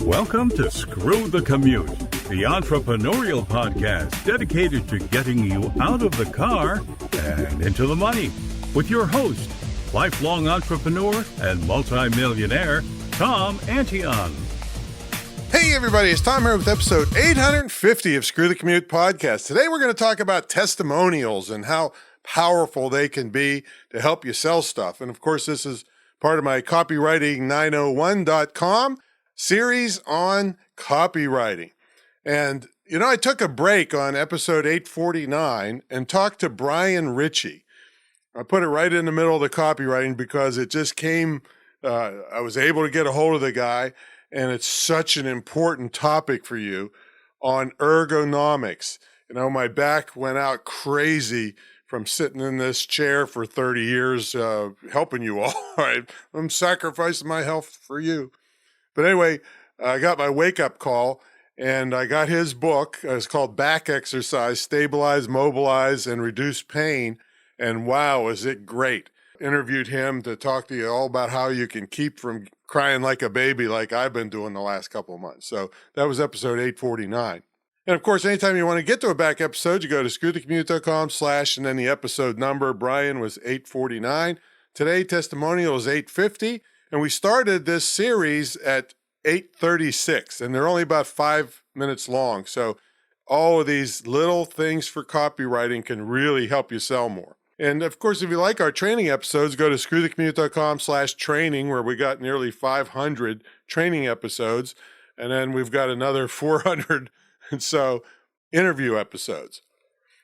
Welcome to Screw the Commute, the entrepreneurial podcast dedicated to getting you out of the car and into the money. With your host, lifelong entrepreneur and multimillionaire, Tom Antion. Hey everybody, it's Tom here with episode 850 of Screw the Commute podcast. Today we're going to talk about testimonials and how powerful they can be to help you sell stuff. And of course, this is part of my copywriting901.com series on copywriting. And, I took a break on episode 849 and talked to Brian Richey. I put it right in the middle of the copywriting because it just came, I was able to get a hold of the guy, and it's such an important topic for you on ergonomics. My back went out crazy from sitting in this chair for 30 years, helping you all. Right? I'm sacrificing my health for you. But anyway, I got my wake-up call, and I got his book. It's called Back Exercise, Stabilize, Mobilize, and Reduce Pain. And wow, is it great. Interviewed him to talk to you all about how you can keep from crying like a baby like I've been doing the last couple of months. So that was episode 849. And of course, anytime you want to get to a back episode, you go to screwthecommute.com/ and then the episode number. Brian was 849. Today, testimonial is 850. And we started this series at 8:36, and they're only about 5 minutes long. So all of these little things for copywriting can really help you sell more. And of course, if you like our training episodes, go to screwthecommute.com/training, where we got nearly 500 training episodes. And then we've got another 400 and so interview episodes.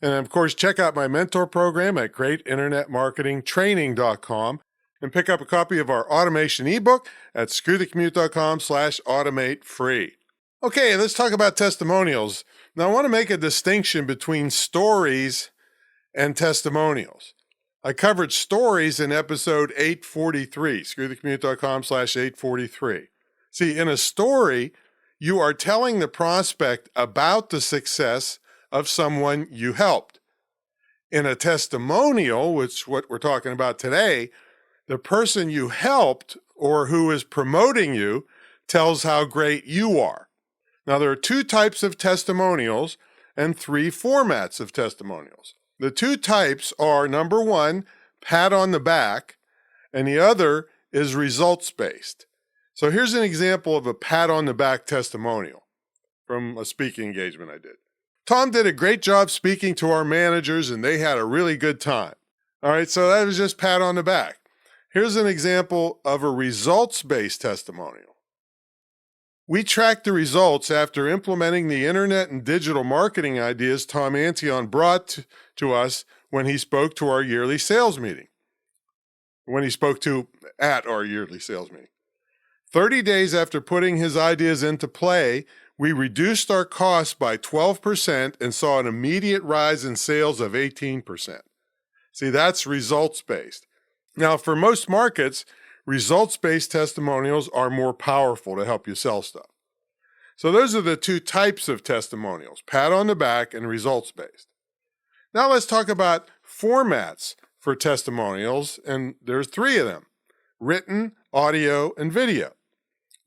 And of course, check out my mentor program at greatinternetmarketingtraining.com. and pick up a copy of our automation ebook at screwthecommute.com/automate free. Okay, let's talk about testimonials. Now, I want to make a distinction between stories and testimonials. I covered stories in episode 843, screwthecommute.com/843. See, in a story, you are telling the prospect about the success of someone you helped. In a testimonial, which is what we're talking about today, the person you helped or who is promoting you tells how great you are. Now, there are two types of testimonials and three formats of testimonials. The two types are, number one, pat on the back, and the other is results-based. So here's an example of a pat on the back testimonial from a speaking engagement I did. Tom did a great job speaking to our managers, and they had a really good time. All right, so that was just pat on the back. Here's an example of a results-based testimonial. We tracked the results after implementing the internet and digital marketing ideas Tom Antion brought to us when he spoke to our yearly sales meeting. At our yearly sales meeting. 30 days after putting his ideas into play, we reduced our costs by 12% and saw an immediate rise in sales of 18%. See, that's results-based. Now, for most markets, results-based testimonials are more powerful to help you sell stuff. So those are the two types of testimonials, pat on the back and results-based. Now let's talk about formats for testimonials, and there's three of them: written, audio, and video.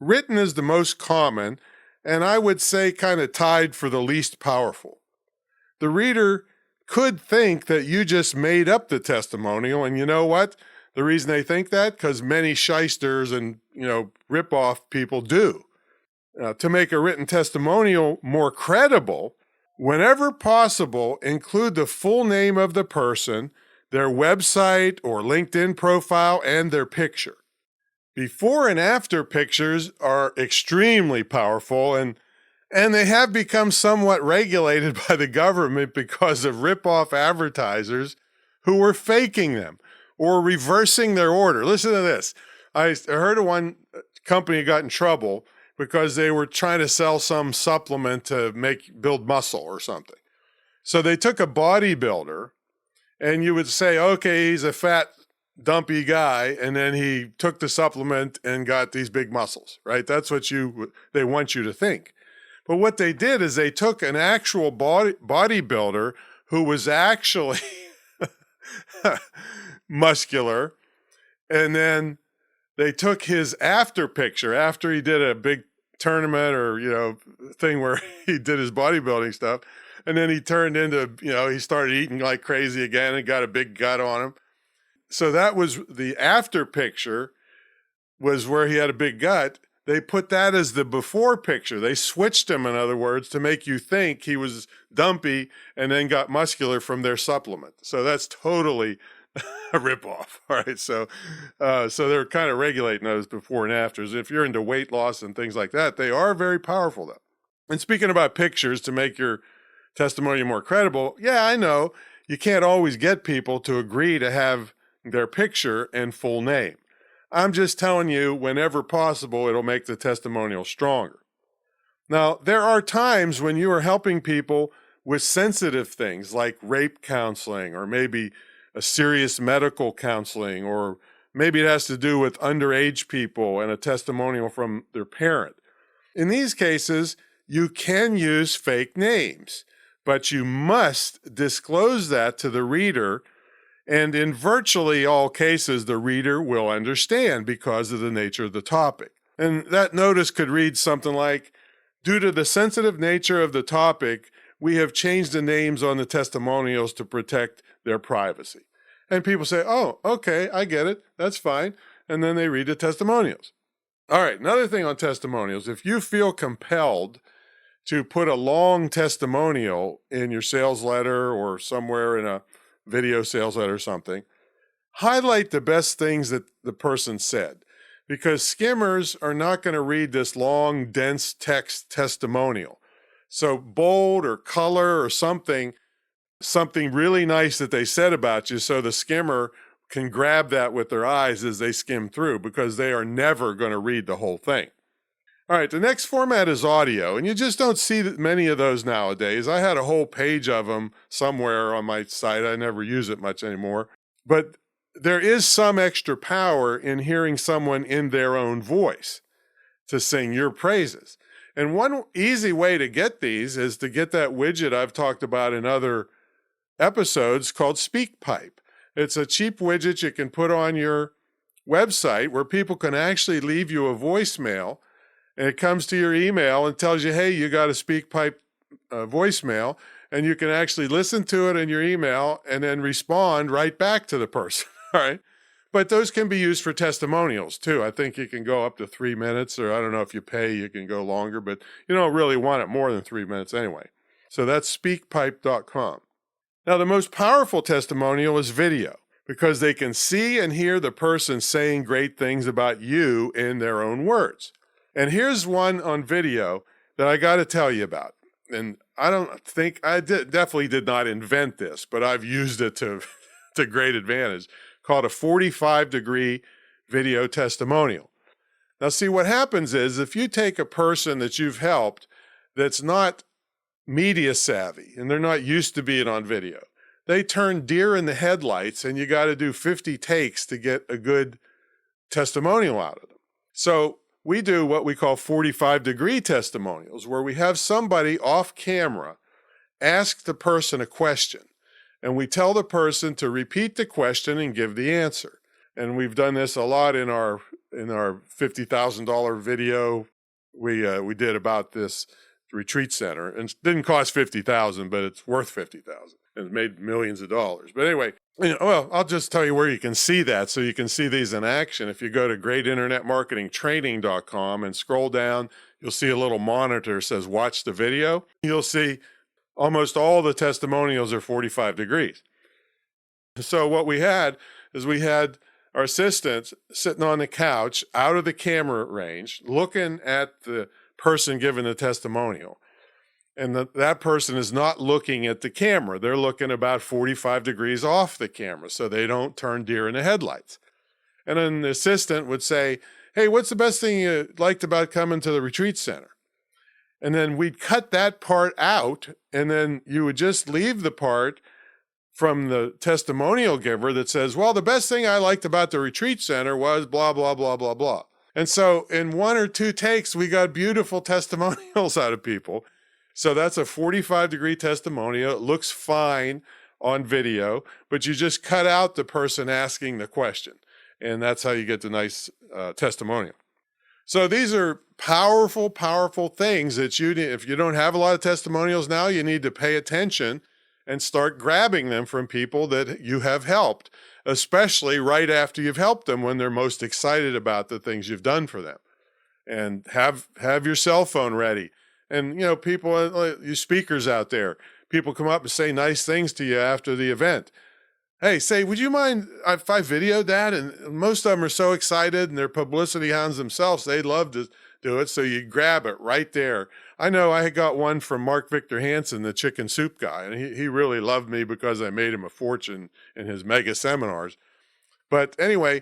Written is the most common, and I would say kind of tied for the least powerful. The reader could think that you just made up the testimonial, and you know what? The reason they think that, because many shysters and, rip-off people do. To make a written testimonial more credible, whenever possible, include the full name of the person, their website or LinkedIn profile, and their picture. Before and after pictures are extremely powerful, and they have become somewhat regulated by the government because of rip-off advertisers who were faking them or reversing their order. Listen to this. I heard of one company got in trouble because they were trying to sell some supplement to build muscle or something. So they took a bodybuilder, and you would say, okay, he's a fat, dumpy guy, and then he took the supplement and got these big muscles, right? That's what they want you to think. But what they did is they took an actual bodybuilder who was actually muscular, and then they took his after picture after he did a big tournament or, thing where he did his bodybuilding stuff. And then he turned into, he started eating like crazy again and got a big gut on him. So that was the after picture, was where he had a big gut. They put that as the before picture. They switched him, in other words, to make you think he was dumpy and then got muscular from their supplement. So that's totally a ripoff. All right. So they're kind of regulating those before and afters. If you're into weight loss and things like that, they are very powerful, though. And speaking about pictures to make your testimonial more credible, yeah, I know you can't always get people to agree to have their picture and full name. I'm just telling you, whenever possible, it'll make the testimonial stronger. Now, there are times when you are helping people with sensitive things like rape counseling, or maybe a serious medical counseling, or maybe it has to do with underage people and a testimonial from their parent. In these cases, you can use fake names, but you must disclose that to the reader. And in virtually all cases, the reader will understand because of the nature of the topic. And that notice could read something like, due to the sensitive nature of the topic, we have changed the names on the testimonials to protect their privacy. And people say, oh, okay, I get it. That's fine. And then they read the testimonials. All right, another thing on testimonials, if you feel compelled to put a long testimonial in your sales letter or somewhere in a video sales letter or something, highlight the best things that the person said, because skimmers are not going to read this long, dense text testimonial. So bold or color or something really nice that they said about you, so the skimmer can grab that with their eyes as they skim through, because they are never going to read the whole thing. All right, the next format is audio, and you just don't see many of those nowadays. I had a whole page of them somewhere on my site. I never use it much anymore. But there is some extra power in hearing someone in their own voice to sing your praises. And one easy way to get these is to get that widget I've talked about in other episodes called SpeakPipe. It's a cheap widget you can put on your website where people can actually leave you a voicemail. And it comes to your email and tells you, hey, you got a SpeakPipe voicemail, and you can actually listen to it in your email and then respond right back to the person. All right. But those can be used for testimonials too. I think you can go up to 3 minutes, or I don't know if you pay, you can go longer, but you don't really want it more than 3 minutes anyway. So that's speakpipe.com. Now, the most powerful testimonial is video, because they can see and hear the person saying great things about you in their own words. And here's one on video that I got to tell you about. And I definitely did not invent this, but I've used it to great advantage, called a 45-degree video testimonial. Now, see, what happens is if you take a person that you've helped that's not media savvy and they're not used to being on video, they turn deer in the headlights, and you got to do 50 takes to get a good testimonial out of them. So we do what we call 45-degree testimonials, where we have somebody off camera ask the person a question, and we tell the person to repeat the question and give the answer. And we've done this a lot in our $50,000 video we did about this retreat center, and it didn't cost $50,000, but it's worth $50,000, and it made millions of dollars. But anyway, I'll just tell you where you can see that, so you can see these in action. If you go to greatinternetmarketingtraining.com and scroll down, you'll see a little monitor that says watch the video. You'll see almost all the testimonials are 45 degrees. So what we had is our assistants sitting on the couch out of the camera range, looking at the person giving the testimonial. And that person is not looking at the camera. They're looking about 45 degrees off the camera, so they don't turn deer in the headlights. And then the assistant would say, hey, what's the best thing you liked about coming to the retreat center? And then we'd cut that part out, and then you would just leave the part from the testimonial giver that says, well, the best thing I liked about the retreat center was blah, blah, blah, blah, blah. And so in 1 or 2 takes, we got beautiful testimonials out of people. So that's a 45-degree testimonial. It looks fine on video, but you just cut out the person asking the question. And that's how you get the nice testimonial. So these are powerful, powerful things that you need. If you don't have a lot of testimonials now, you need to pay attention and start grabbing them from people that you have helped, especially right after you've helped them when they're most excited about the things you've done for them. And have your cell phone ready. And, people, you speakers out there, people come up and say nice things to you after the event. Hey, say, would you mind if I videoed that? And most of them are so excited and they're publicity hounds themselves. They'd love to do it. So you grab it right there. I know I got one from Mark Victor Hansen, the chicken soup guy, and he really loved me because I made him a fortune in his mega seminars. But anyway,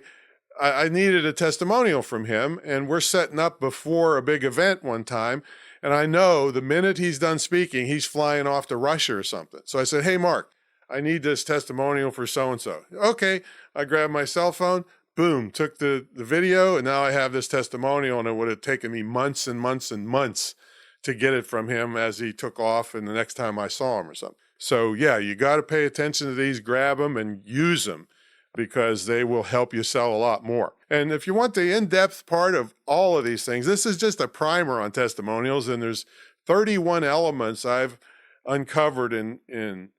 I needed a testimonial from him, and we're setting up before a big event one time. And I know the minute he's done speaking, he's flying off to Russia or something. So I said, hey, Mark, I need this testimonial for so-and-so. Okay, I grabbed my cell phone, boom, took the video, and now I have this testimonial, and it would have taken me months and months and months to get it from him as he took off and the next time I saw him or something. So yeah, you got to pay attention to these, grab them and use them because they will help you sell a lot more. And if you want the in-depth part of all of these things, this is just a primer on testimonials, and there's 31 elements I've uncovered in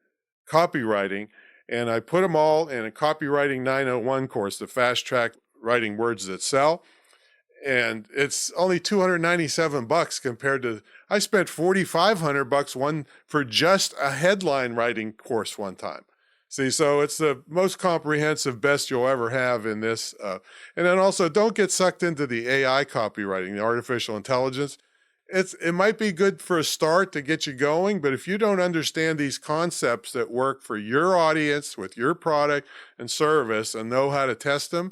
copywriting, and I put them all in a Copywriting 901 course, the fast track writing words that sell. And it's only $297 compared to, I spent $4,500 for just a headline writing course one time. See, so it's the most comprehensive, best you'll ever have in this. And then also don't get sucked into the AI copywriting, the artificial intelligence. It might be good for a start to get you going, but if you don't understand these concepts that work for your audience with your product and service and know how to test them,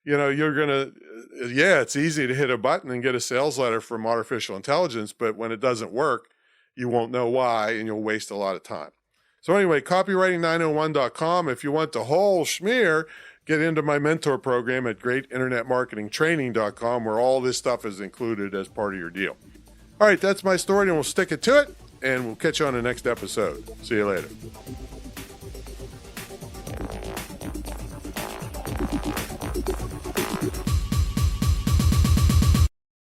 you're going to, it's easy to hit a button and get a sales letter from artificial intelligence, but when it doesn't work, you won't know why and you'll waste a lot of time. So anyway, copywriting901.com. If you want the whole schmear, get into my mentor program at greatinternetmarketingtraining.com, where all this stuff is included as part of your deal. All right, that's my story, and we'll stick it to it, and we'll catch you on the next episode. See you later.